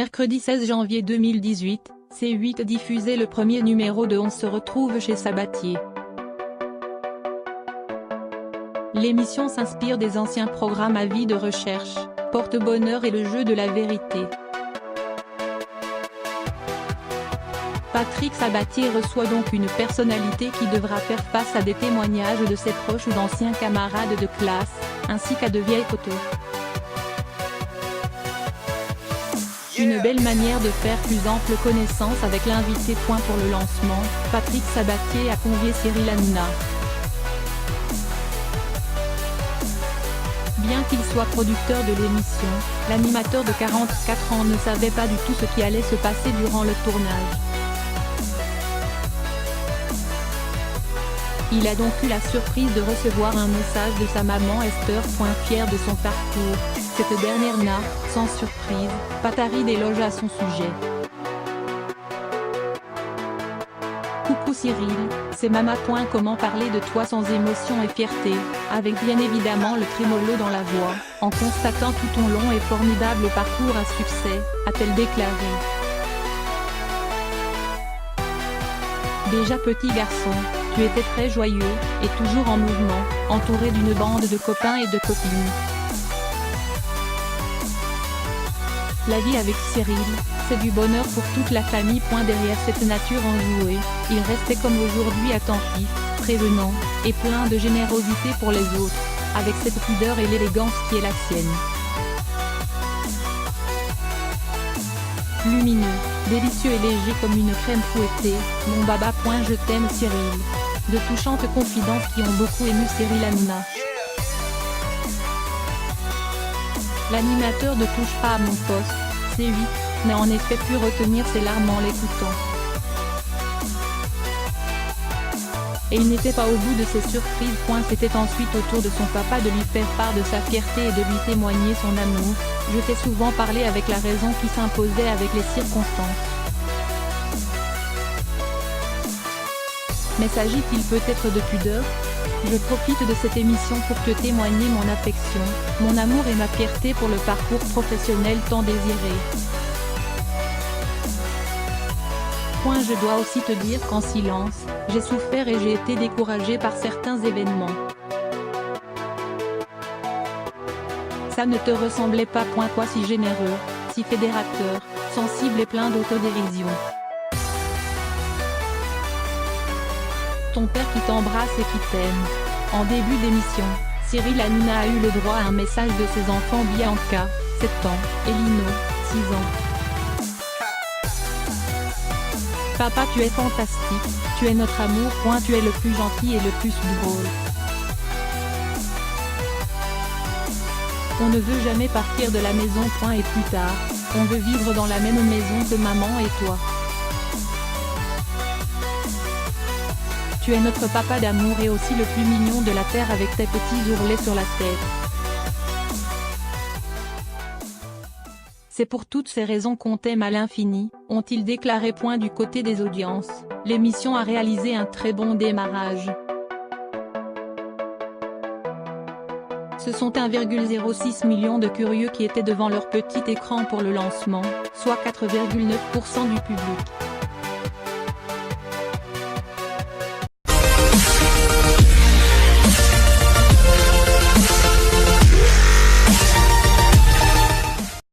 mercredi 16 janvier 2018, C8 diffusait le premier numéro de On se retrouve chez Sabatier. L'émission s'inspire des anciens programmes Avis de recherche, Porte-bonheur et Le jeu de la vérité. Patrick Sabatier reçoit donc une personnalité qui devra faire face à des témoignages de ses proches ou d'anciens camarades de classe, ainsi qu'à de vieilles photos. Une belle manière de faire plus ample connaissance avec l'invité. Pour le lancement, Patrick Sabatier a convié Cyril Hanouna. Bien qu'il soit producteur de l'émission, l'animateur de 44 ans ne savait pas du tout ce qui allait se passer durant le tournage. Il a donc eu la surprise de recevoir un message de sa maman Esther. Fière de son parcours, cette dernière n'a, sans surprise, pas tari d'éloges à son sujet. Coucou Cyril, c'est Mama. Comment parler de toi sans émotion et fierté, avec bien évidemment le trémolo dans la voix, en constatant tout ton long et formidable parcours à succès, a-t-elle déclaré. Déjà petit garçon, tu étais très joyeux, et toujours en mouvement, entouré d'une bande de copains et de copines. La vie avec Cyril, c'est du bonheur pour toute la famille. Derrière cette nature enjouée, il restait comme aujourd'hui attentif, prévenant, et plein de générosité pour les autres, avec cette pudeur et l'élégance qui est la sienne. Lumineux, délicieux et léger comme une crème fouettée, mon baba. Je t'aime Cyril. De touchantes confidences qui ont beaucoup ému Cyril Hanouna. L'animateur de Touche pas à mon poste, C8, n'a en effet pu retenir ses larmes en l'écoutant. Et il n'était pas au bout de ses surprises. C'était ensuite au tour de son papa de lui faire part de sa fierté et de lui témoigner son amour. Je t'ai souvent parlé avec la raison qui s'imposait avec les circonstances. Mais s'agit-il peut-être de pudeur? Je profite de cette émission pour te témoigner mon affection, mon amour et ma fierté pour le parcours professionnel tant désiré. Je dois aussi te dire qu'en silence, j'ai souffert et j'ai été découragé par certains événements. Ça ne te ressemblait pas. Toi si généreux, si fédérateur, sensible et plein d'autodérision. Ton père qui t'embrasse et qui t'aime. En début d'émission, Cyril Hanouna a eu le droit à un message de ses enfants Bianca, 7 ans, et Lino, 6 ans. Papa, tu es fantastique, tu es notre amour. Tu es le plus gentil et le plus drôle. On ne veut jamais partir de la maison. Et plus tard, on veut vivre dans la même maison que maman et toi. Tu es notre papa d'amour et aussi le plus mignon de la terre avec tes petits ourlets sur la tête. C'est pour toutes ces raisons qu'on t'aime à l'infini, ont-ils déclaré. Du côté des audiences, l'émission a réalisé un très bon démarrage. Ce sont 1,06 million de curieux qui étaient devant leur petit écran pour le lancement, soit 4,9% du public.